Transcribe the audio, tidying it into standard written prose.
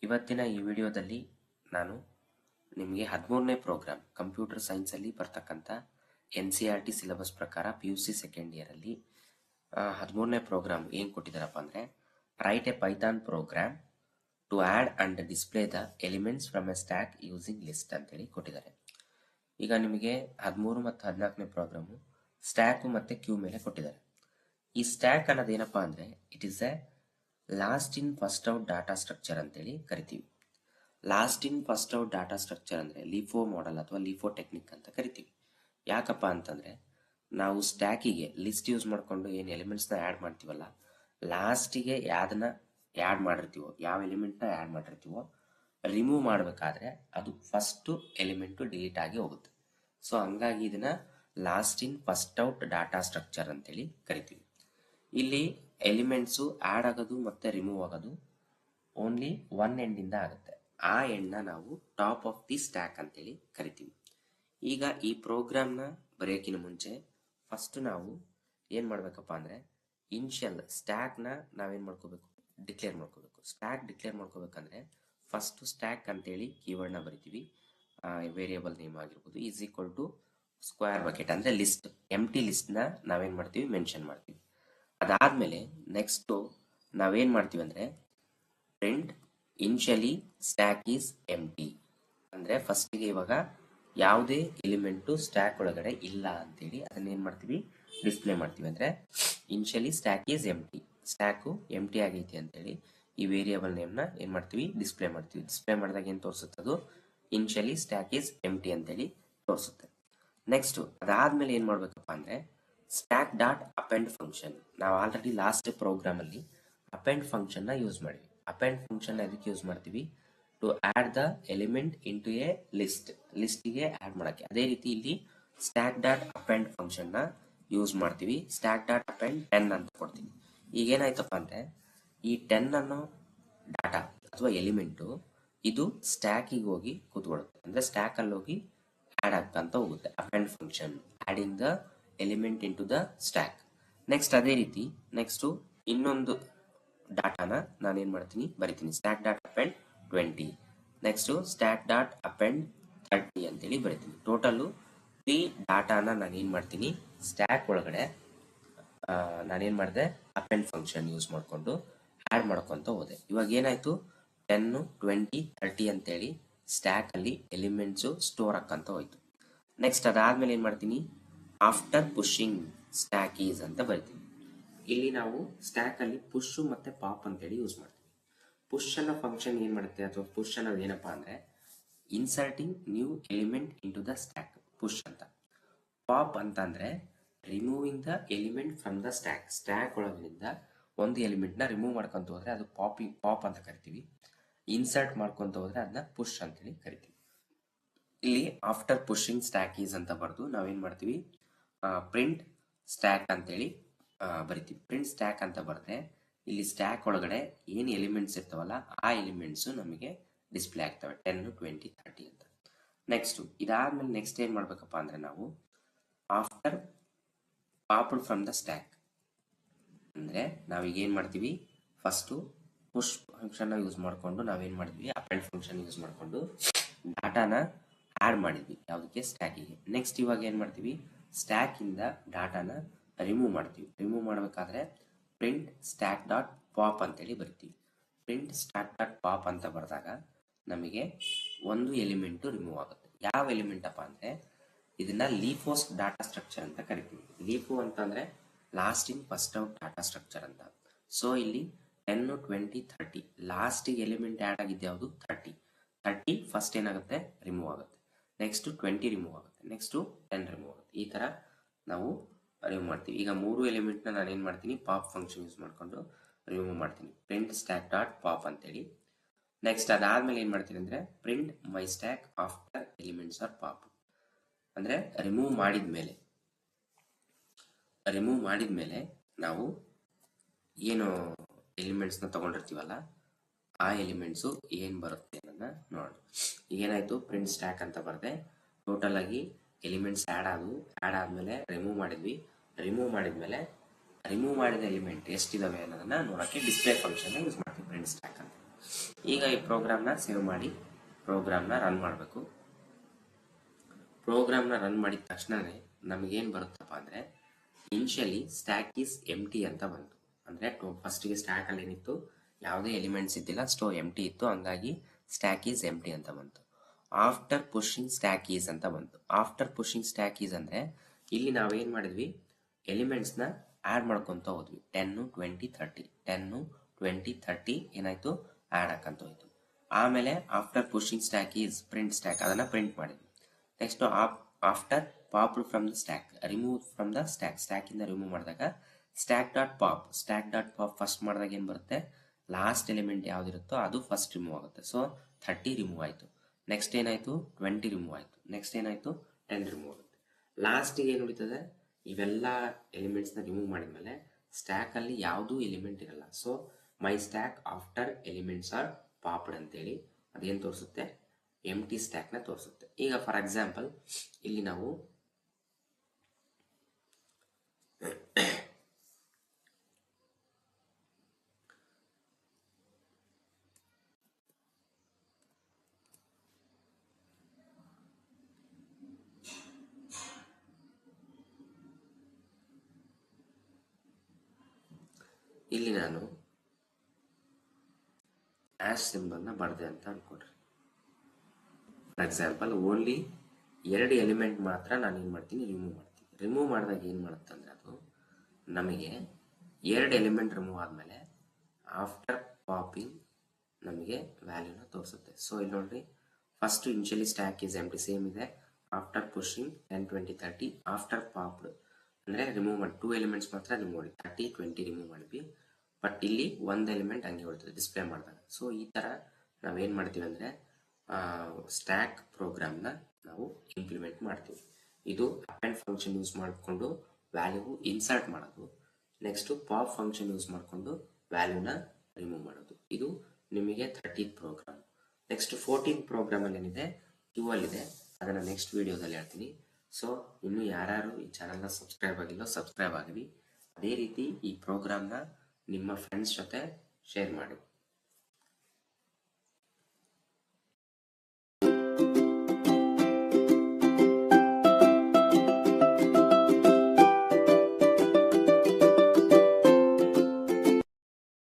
ಇವತ್ತಿನ ಈ ವಿಡಿಯೋದಲ್ಲಿ ನಾನು ನಿಮಗೆ 13ನೇ ಪ್ರೋಗ್ರಾಮ್ ಕಂಪ್ಯೂಟರ್ ಸೈನ್ಸಲ್ಲಿ ಬರ್ತಕ್ಕಂಥ NCERT ಸಿಲೆಬಸ್ ಪ್ರಕಾರ PUC ಸೆಕೆಂಡ್ ಇಯರಲ್ಲಿ 13ನೇ ಪ್ರೋಗ್ರಾಮ್ ಏನು ಕೊಟ್ಟಿದ್ದಾರಪ್ಪ ಅಂದರೆ write a Python program to add and display the elements from a stack using list ಅಂತೇಳಿ ಕೊಟ್ಟಿದ್ದಾರೆ. ಈಗ ನಿಮಗೆ 13 ಮತ್ತು 14ನೇ ಪ್ರೋಗ್ರಾಮು ಸ್ಟ್ಯಾಕು ಮತ್ತು ಕ್ಯೂ ಮೇಲೆ ಕೊಟ್ಟಿದ್ದಾರೆ. ಈ ಸ್ಟ್ಯಾಕ್ ಅನ್ನೋದು ಏನಪ್ಪಾ ಅಂದರೆ it is A lost in first out data structure ಅಂತೇಳಿ ಕರಿತೀವಿ. Lost in first out data structure ಅಂದರೆ ಲೀಫೋ ಮಾಡೆಲ್ ಅಥವಾ ಲೀಫೋ ಟೆಕ್ನಿಕ್ ಅಂತ ಕರಿತೀವಿ. ಯಾಕಪ್ಪ ಅಂತಂದರೆ ನಾವು ಸ್ಟ್ಯಾಕಿಗೆ ಲಿಸ್ಟ್ ಯೂಸ್ ಮಾಡಿಕೊಂಡು ಏನು ಎಲಿಮೆಂಟ್ಸ್ನ ಆ್ಯಡ್ ಮಾಡ್ತೀವಲ್ಲ, ಲಾಸ್ಟಿಗೆ ಯಾವುದನ್ನ ಆ್ಯಡ್ ಮಾಡಿರ್ತೀವೋ, ಯಾವ ಎಲಿಮೆಂಟ್ನ ಆ್ಯಡ್ ಮಾಡಿರ್ತೀವೋ ರಿಮೂವ್ ಮಾಡಬೇಕಾದ್ರೆ ಅದು ಫಸ್ಟು ಎಲಿಮೆಂಟು ಡಿಲೀಟ್ ಆಗಿ ಹೋಗುತ್ತೆ. ಸೊ ಹಂಗಾಗಿ ಇದನ್ನ lost in first out data structure ಅಂತೇಳಿ ಕರಿತೀವಿ. ಇಲ್ಲಿ ಎಲಿಮೆಂಟ್ಸು ಆ್ಯಡ್ ಆಗೋದು ಮತ್ತು ರಿಮೂವ್ ಆಗೋದು ಓನ್ಲಿ ಒನ್ ಎಂಡಿಂದ ಆಗುತ್ತೆ. ಆ ಎಂಡ್ನ ನಾವು ಟಾಪ್ ಆಫ್ ದಿ ಸ್ಟ್ಯಾಕ್ ಅಂತೇಳಿ ಕರಿತೀವಿ. ಈಗ ಈ ಪ್ರೋಗ್ರಾಮ್ನ ಬರೆಯೋಕ್ಕಿಂತ ಮುಂಚೆ ಫಸ್ಟ್ ನಾವು ಏನು ಮಾಡಬೇಕಪ್ಪ ಅಂದರೆ ಇನ್ಷಿಯಲ್ ಸ್ಟ್ಯಾಕ್ನ ನಾವೇನು ಮಾಡ್ಕೋಬೇಕು, ಡಿಕ್ಲೇರ್ ಮಾಡ್ಕೋಬೇಕು. ಸ್ಟ್ಯಾಕ್ ಡಿಕ್ಲೇರ್ ಮಾಡ್ಕೋಬೇಕಂದ್ರೆ ಫಸ್ಟು ಸ್ಟ್ಯಾಕ್ ಅಂತೇಳಿ ಕೀವರ್ಡ್ನ ಬರಿತೀವಿ. ವೇರಿಯೇಬಲ್ ನೇಮ್ ಆಗಿರ್ಬೋದು is equal to square bracket ಅಂದರೆ ಲಿಸ್ಟ್, ಎಂಟಿ ಲಿಸ್ಟ್ನ ನಾವೇನು ಮಾಡ್ತೀವಿ, ಮೆನ್ಷನ್ ಮಾಡ್ತೀವಿ. ಅದಾದಮೇಲೆ ನೆಕ್ಸ್ಟು ನಾವೇನು ಮಾಡ್ತೀವಿ ಅಂದರೆ print initially stack is empty ಅಂದರೆ ಫಸ್ಟಿಗೆ ಇವಾಗ ಯಾವುದೇ ಎಲಿಮೆಂಟು ಸ್ಟ್ಯಾಕ್ ಒಳಗಡೆ ಇಲ್ಲ ಅಂತೇಳಿ ಅದನ್ನೇನು ಮಾಡ್ತೀವಿ, ಡಿಸ್ಪ್ಲೇ ಮಾಡ್ತೀವಿ. ಅಂದರೆ ಇನ್ಷಿಯಲಿ ಸ್ಟ್ಯಾಕ್ ಈಸ್ ಎಂಟಿ, ಸ್ಟ್ಯಾಕು ಎಂಟಿ ಆಗೈತಿ ಅಂತೇಳಿ ಈ ವೇರಿಯೇಬಲ್ ನೇಮ್ನ ಏನು ಮಾಡ್ತೀವಿ, ಡಿಸ್ಪ್ಲೇ ಮಾಡ್ತೀವಿ. ಡಿಸ್ಪ್ಲೇ ಮಾಡಿದಾಗ ಏನು ತೋರಿಸುತ್ತೆ, ಅದು ಇನ್ಷಿಯಲಿ ಸ್ಟ್ಯಾಕ್ ಈಸ್ ಎಂಟಿ ಅಂತೇಳಿ ತೋರಿಸುತ್ತೆ. ನೆಕ್ಸ್ಟು ಅದಾದಮೇಲೆ ಏನು ಮಾಡಬೇಕಪ್ಪ ಅಂದರೆ ಸ್ಟ್ಯಾಕ್ ಡಾಟ್ ಅಪೆಂಡ್ ಫಂಕ್ಷನ್. ನಾವು ಆಲ್ರೆಡಿ ಲಾಸ್ಟ್ ಪ್ರೋಗ್ರಾಮಲ್ಲಿ ಅಪೆಂಡ್ ಫಂಕ್ಷನ್ನ ಯೂಸ್ ಮಾಡಿವಿ. ಅಪೆಂಡ್ ಫಂಕ್ಷನ್ ಅದಕ್ಕೆ ಯೂಸ್ ಮಾಡ್ತೀವಿ, to add the element in to a ಲಿಸ್ಟಿಗೆ ಆ್ಯಡ್ ಮಾಡೋಕ್ಕೆ. ಅದೇ ರೀತಿ ಇಲ್ಲಿ ಸ್ಟ್ಯಾಕ್ ಡಾಟ್ ಅಪೆಂಡ್ ಫಂಕ್ಷನ್ನ ಯೂಸ್ ಮಾಡ್ತೀವಿ. ಸ್ಟ್ಯಾಕ್ ಡಾಟ್ ಅಪೆಂಡ್ 10 ಅಂತ ಕೊಡ್ತೀವಿ. ಈಗೇನಾಯ್ತಪ್ಪ ಅಂದರೆ ಈ 10 ಅನ್ನೋ ಡಾಟಾ ಅಥವಾ ಎಲಿಮೆಂಟು ಇದು ಸ್ಟ್ಯಾಕಿಗೆ ಹೋಗಿ ಕೂತ್ಕೊಳ್ಳುತ್ತೆ. ಅಂದರೆ ಸ್ಟ್ಯಾಕಲ್ಲಿ ಹೋಗಿ ಆ್ಯಡ್ ಆಗ್ತಂತ ಹೋಗುತ್ತೆ. Append function adding the element in to the stack. Next ಅದೇ ರೀತಿ ನೆಕ್ಸ್ಟು ಇನ್ನೊಂದು ಡಾಟಾನ ನಾನೇನು ಮಾಡ್ತೀನಿ, ಬರಿತೀನಿ stack dot append 20. Next stack dot append 30 ಅಂತೇಳಿ ಬರಿತೀನಿ. ಟೋಟಲು 3 ಡಾಟಾನ ನಾನೇನು ಮಾಡ್ತೀನಿ, ಸ್ಟ್ಯಾಕ್ ಒಳಗಡೆ ನಾನೇನು ಮಾಡಿದೆ, ಅಪೆಂಡ್ ಫಂಕ್ಷನ್ ಯೂಸ್ ಮಾಡಿಕೊಂಡು ಆ್ಯಡ್ ಮಾಡ್ಕೊತ ಹೋದೆ. ಇವಾಗ ಏನಾಯಿತು, 10, 20, 30 ಅಂತೇಳಿ ಸ್ಟ್ಯಾಕಲ್ಲಿ ಎಲಿಮೆಂಟ್ಸು ಸ್ಟೋರ್ ಹಾಕಂತ ಹೋಯ್ತು. ನೆಕ್ಸ್ಟ್ ಅದಾದಮೇಲೆ ಏನು ಮಾಡ್ತೀನಿ, ಆಫ್ಟರ್ ಪುಷಿಂಗ್ ಸ್ಟ್ಯಾಕ್ ಈಸ್ ಅಂತ ಬರ್ತೀವಿ. ಇಲ್ಲಿ ನಾವು ಸ್ಟ್ಯಾಕಲ್ಲಿ ಪುಷ್ ಮತ್ತು ಪಾಪ್ ಅಂತೇಳಿ ಯೂಸ್ ಮಾಡ್ತೀವಿ. ಪುಷ್ ಅನ್ನೋ ಫಂಕ್ಷನ್ ಏನು ಮಾಡುತ್ತೆ, ಅಥವಾ ಪುಷ್ ಅನ್ನೋದು ಏನಪ್ಪ ಅಂದರೆ inserting new element in to the stack, push ಅಂತ. ಪಾಪ್ ಅಂತ ಅಂದರೆ removing the element from the stack. Stack ಒಳಗಿನಿಂದ ಒಂದು ಎಲಿಮೆಂಟ್ನ ರಿಮೂವ್ ಮಾಡ್ಕೊತ ಹೋದರೆ ಅದು ಪಾಪ್ ಅಂತ ಕರಿತೀವಿ. ಇನ್ಸರ್ಟ್ ಮಾಡ್ಕೊತ ಹೋದರೆ ಅದನ್ನ ಪುಷ್ ಅಂತೇಳಿ ಕರಿತೀವಿ. ಇಲ್ಲಿ ಆಫ್ಟರ್ ಪುಷಿಂಗ್ ಸ್ಟ್ಯಾಕ್ ಈಸ್ ಅಂತ ಬರೆದು ನಾವೇನು ಮಾಡ್ತೀವಿ, ಪ್ರಿಂಟ್ ಸ್ಟ್ಯಾಕ್ ಅಂತೇಳಿ ಬರಿತೀವಿ. ಪ್ರಿಂಟ್ ಸ್ಟ್ಯಾಕ್ ಅಂತ ಬರೆದ್ರೆ ಇಲ್ಲಿ ಸ್ಟ್ಯಾಕ್ ಒಳಗಡೆ ಏನು ಎಲಿಮೆಂಟ್ಸ್ ಇರ್ತಾವಲ್ಲ ಆ ಎಲಿಮೆಂಟ್ಸು ನಮಗೆ ಡಿಸ್ಪ್ಲೇ ಆಗ್ತವೆ, 10, 20, 30 ಅಂತ. ನೆಕ್ಸ್ಟು ಇದಾದ್ಮೇಲೆ ನೆಕ್ಸ್ಟ್ ಏನು ಮಾಡಬೇಕಪ್ಪ ಅಂದರೆ ನಾವು after popped from the stack ಅಂದರೆ ನಾವೀಗ ಏನು ಮಾಡ್ತೀವಿ, ಫಸ್ಟು ಪುಷ್ ಫಂಕ್ಷನ್ನ ಯೂಸ್ ಮಾಡಿಕೊಂಡು ನಾವೇನು ಮಾಡ್ತೀವಿ, ಅಪೆಂಡ್ ಫಂಕ್ಷನ್ ಯೂಸ್ ಮಾಡಿಕೊಂಡು ಡಾಟಾನ ಆ್ಯಡ್ ಮಾಡಿದ್ವಿ ಯಾವುದಕ್ಕೆ, ಸ್ಟ್ಯಾಕಿಗೆ. ನೆಕ್ಸ್ಟ್ ಇವಾಗ ಏನು ಮಾಡ್ತೀವಿ, ಸ್ಟ್ಯಾಕಿಂದ ಡಾಟಾನ ರಿಮೂವ್ ಮಾಡ್ತೀವಿ. ರಿಮೂವ್ ಮಾಡಬೇಕಾದ್ರೆ ಪ್ರಿಂಟ್ ಸ್ಟ್ಯಾಕ್ ಡಾಟ್ ಪಾಪ್ ಅಂತೇಳಿ ಬರ್ತೀವಿ. ಪ್ರಿಂಟ್ ಸ್ಟ್ಯಾಕ್ ಡಾಟ್ ಪಾಪ್ ಅಂತ ಬರೆದಾಗ ನಮಗೆ ಒಂದು ಎಲಿಮೆಂಟು ರಿಮೂವ್ ಆಗುತ್ತೆ. ಯಾವ ಎಲಿಮೆಂಟಪ್ಪ ಅಂದರೆ ಇದನ್ನ ಲೀಫೋಸ್ ಡಾಟಾ ಸ್ಟ್ರಕ್ಚರ್ ಅಂತ ಕರಿತೀವಿ. ಲೀಫೋ ಅಂತಂದರೆ lost in first out data structure ಅಂತ. ಸೊ ಇಲ್ಲಿ 10, 20, 30 ಲಾಸ್ಟಿಗೆ ಎಲಿಮೆಂಟ್ ಆ್ಯಡ್ ಆಗಿದ್ದು ಯಾವುದು, 30 ಫಸ್ಟ್ ಏನಾಗುತ್ತೆ, ರಿಮೂವ್ ಆಗುತ್ತೆ. ನೆಕ್ಸ್ಟು 20 ರಿಮೂವ್ ಆಗುತ್ತೆ. ನೆಕ್ಸ್ಟು 10 ರಿಮೂವ್ ಆಗುತ್ತೆ. ಈ ಥರ ನಾವು ರಿಮೂವ್ ಮಾಡ್ತೀವಿ. ಈಗ 3 ಎಲಿಮೆಂಟ್ನ ನಾನು ಏನು ಮಾಡ್ತೀನಿ, ಪಾಪ್ ಫಂಕ್ಷನ್ ಯೂಸ್ ಮಾಡಿಕೊಂಡು ರಿಮೂವ್ ಮಾಡ್ತೀನಿ, ಪ್ರಿಂಟ್ ಸ್ಟ್ಯಾಕ್ ಡಾಟ್ ಪಾಪ್ ಅಂತೇಳಿ. ನೆಕ್ಸ್ಟ್ ಅದಾದಮೇಲೆ ಏನು ಮಾಡ್ತೀನಿ ಅಂದರೆ print my stack after elements are pop ಅಂದರೆ ರಿಮೂವ್ ಮಾಡಿದ್ಮೇಲೆ ನಾವು ಏನು ಎಲಿಮೆಂಟ್ಸ್ನ ತೊಗೊಂಡಿರ್ತೀವಲ್ಲ ಆ ಎಲಿಮೆಂಟ್ಸು ಏನು ಬರುತ್ತೆ ಅನ್ನೋದನ್ನ ನೋಡೋಣ. ಏನಾಯಿತು, ಪ್ರಿಂಟ್ ಸ್ಟ್ಯಾಕ್ ಅಂತ ಬರೆದೆ, ಟೋಟಲ್ ಆಗಿ ಎಲಿಮೆಂಟ್ಸ್ ಆ್ಯಡ್ ಆದಮೇಲೆ ರಿಮೂವ್ ಮಾಡಿದ್ವಿ. ರಿಮೂವ್ ಮಾಡಿದ ಎಲಿಮೆಂಟ್ ಎಷ್ಟಿದಾವೆ ಅನ್ನೋದನ್ನ ನೋಡೋಕ್ಕೆ ಡಿಸ್ಪ್ಲೇ ಫಂಕ್ಷನ್ ಯೂಸ್ ಮಾಡ್ತೀವಿ, ಪ್ರಿಂಟ್ ಸ್ಟ್ಯಾಕ್ ಅಂತ. ಈಗ ಈ ಪ್ರೋಗ್ರಾಮ್ನ ಸೇವ್ ಮಾಡಿ ಪ್ರೋಗ್ರಾಮ್ನ ರನ್ ಮಾಡಬೇಕು. ಪ್ರೋಗ್ರಾಮ್ನ ರನ್ ಮಾಡಿದ ತಕ್ಷಣವೇ ನಮಗೇನು ಬರುತ್ತಪ್ಪ ಅಂದರೆ ಇನಿಷಿಯಲಿ ಸ್ಟ್ಯಾಕ್ ಈಸ್ ಎಂಟಿ ಅಂತ ಬಂತು. ಅಂದರೆ ಫಸ್ಟಿಗೆ ಸ್ಟ್ಯಾಕಲ್ಲಿ ಏನಿತ್ತು, ಯಾವುದೇ ಎಲಿಮೆಂಟ್ಸ್ ಇದ್ದಿಲ್ಲ, ಎಂಟಿ ಇತ್ತು, ಹಂಗಾಗಿ ಸ್ಟ್ಯಾಕ್ ಈಸ್ ಎಂಟಿ ಅಂತ ಬಂತು. ಆಫ್ಟರ್ ಪುಷಿಂಗ್ ಸ್ಟ್ಯಾಕ್ ಈಸ್ ಅಂತ ಬಂತು. ಆಫ್ಟರ್ ಪುಷಿಂಗ್ ಸ್ಟ್ಯಾಕ್ ಈಸ್ ಅಂದರೆ ಇಲ್ಲಿ ನಾವೇನು ಮಾಡಿದ್ವಿ, ಎಲಿಮೆಂಟ್ಸ್ನ ಆ್ಯಡ್ ಮಾಡ್ಕೊತ ಹೋದ್ವಿ. 10, 20, 30 10, 20, 30 ಏನಾಯಿತು, ಆ್ಯಡ್ ಹಾಕಂತ ಹೋಯ್ತು. ಆಮೇಲೆ after pushing stack is print stack, ಅದನ್ನು ಪ್ರಿಂಟ್ ಮಾಡಿದ್ವಿ. Next after popped from the stack, remove from the stack ಇಂದ ರಿಮೂವ್ ಮಾಡಿದಾಗ ಸ್ಟ್ಯಾಕ್ ಡಾಟ್ ಪಾಪ್ ಫಸ್ಟ್ ಮಾಡಿದಾಗ ಏನು ಬರುತ್ತೆ, ಲಾಸ್ಟ್ ಎಲಿಮೆಂಟ್ ಯಾವ್ದಿರುತ್ತೋ ಅದು ಫಸ್ಟ್ ರಿಮೂವ್ ಆಗುತ್ತೆ. ಸೊ 30 ರಿಮೂವ್ ಆಯಿತು. ನೆಕ್ಸ್ಟ್ ಏನಾಯಿತು, 20 ರಿಮೂವ್ ಆಯಿತು. ನೆಕ್ಸ್ಟ್ ಏನಾಯಿತು, 10 ರಿಮೂವ್ ಆಗುತ್ತೆ. ಲಾಸ್ಟಿಗೆ ಏನು ಉಳಿತದೆ, ಇವೆಲ್ಲ ಎಲಿಮೆಂಟ್ಸ್ನ ರಿಮೂವ್ ಮಾಡಿದ್ಮೇಲೆ ಸ್ಟ್ಯಾಕಲ್ಲಿ ಯಾವುದೂ ಎಲಿಮೆಂಟ್ ಇರಲ್ಲ. So my stack after elements are popped ಅಂತೇಳಿ ಅದೇನು ತೋರಿಸುತ್ತೆ, ಎಂಟಿ ಸ್ಟ್ಯಾಕ್ನ ತೋರಿಸುತ್ತೆ. ಈಗ ಫಾರ್ ಎಕ್ಸಾಂಪಲ್ ಇಲ್ಲಿ ನಾವು ಇಲ್ಲಿ ನಾನು ಆಶ್ ಸಿಂಬಲ್ನ ಬರೆದೆ ಅಂತ ಅನ್ಕೊಡ್ರಿ. ಫಾರ್ ಎಕ್ಸಾಂಪಲ್ ಓನ್ಲಿ 2 ಎಲಿಮೆಂಟ್ ಮಾತ್ರ ನಾನು ಏನು ಮಾಡ್ತೀನಿ, ರಿಮೂವ್ ಮಾಡ್ತೀನಿ. ರಿಮೂವ್ ಮಾಡಿದಾಗ ಏನು ಮಾಡುತ್ತೆ ಅಂದರೆ ಅದು ನಮಗೆ 2 ಎಲಿಮೆಂಟ್ ರಿಮೂವ್ ಆದಮೇಲೆ ಆಫ್ಟರ್ ಪಾಪಿಂಗ್ ನಮಗೆ ವ್ಯಾಲ್ಯೂನ ತೋರಿಸುತ್ತೆ. ಸೊ ಇಲ್ಲಿ ನೋಡ್ರಿ, first initially stack is empty same ಇದೆ. ಆಫ್ಟರ್ ಪುಷಿಂಗ್ 10, 20, 30 ಆಫ್ಟರ್ ಪಾಪ್ಡ್ ಅಂದರೆ ರಿಮೂವ್ ಮಾಡಿ 2 ಎಲಿಮೆಂಟ್ಸ್ ಮಾತ್ರ ರಿಮೂವ್ ಮಾಡಿ 30, 20 ರಿಮೂವ್ ಮಾಡಿದ್ವಿ. ಬಟ್ ಇಲ್ಲಿ ಒಂದು ಎಲಿಮೆಂಟ್ ಹಂಗೆ ಉಳಿತದೆ ಡಿಸ್ಪ್ಲೇ ಮಾಡಿದಾಗ. ಸೊ ಈ ಥರ ನಾವೇನು ಮಾಡ್ತೀವಿ ಅಂದರೆ ಸ್ಟ್ಯಾಕ್ ಪ್ರೋಗ್ರಾಮ್ನ ನಾವು ಇಂಪ್ಲಿಮೆಂಟ್ ಮಾಡ್ತೀವಿ. ಇದು ಅಪೆಂಡ್ ಫಂಕ್ಷನ್ ಯೂಸ್ ಮಾಡಿಕೊಂಡು ವ್ಯಾಲ್ಯೂ ಇನ್ಸರ್ಟ್ ಮಾಡೋದು. ನೆಕ್ಸ್ಟು ಪಾಪ್ ಫಂಕ್ಷನ್ ಯೂಸ್ ಮಾಡಿಕೊಂಡು ವ್ಯಾಲ್ಯೂನ ರಿಮೂವ್ ಮಾಡೋದು. ಇದು ನಿಮಗೆ 30th ಪ್ರೋಗ್ರಾಮ್. ನೆಕ್ಸ್ಟ್ 14th ಪ್ರೋಗ್ರಾಮಲ್ಲಿ ಏನಿದೆ, QL ಇದೆ, ಅದನ್ನು ನೆಕ್ಸ್ಟ್ ವೀಡಿಯೋದಲ್ಲಿ ಹೇಳ್ತೀನಿ. ಸೊ ಇನ್ನು ಯಾರ್ಯಾರು ಈ ಚಾನಲ್ನ ಸಬ್ಸ್ಕ್ರೈಬ್ ಆಗಿಲ್ಲೋ ಸಬ್ಸ್ಕ್ರೈಬ್ ಆಗಿರಿ. ಅದೇ ರೀತಿ ಈ ಪ್ರೋಗ್ರಾಮ್ನ ನಿಮ್ಮ ಫ್ರೆಂಡ್ಸ್ ಜೊತೆ ಶೇರ್ ಮಾಡಿ.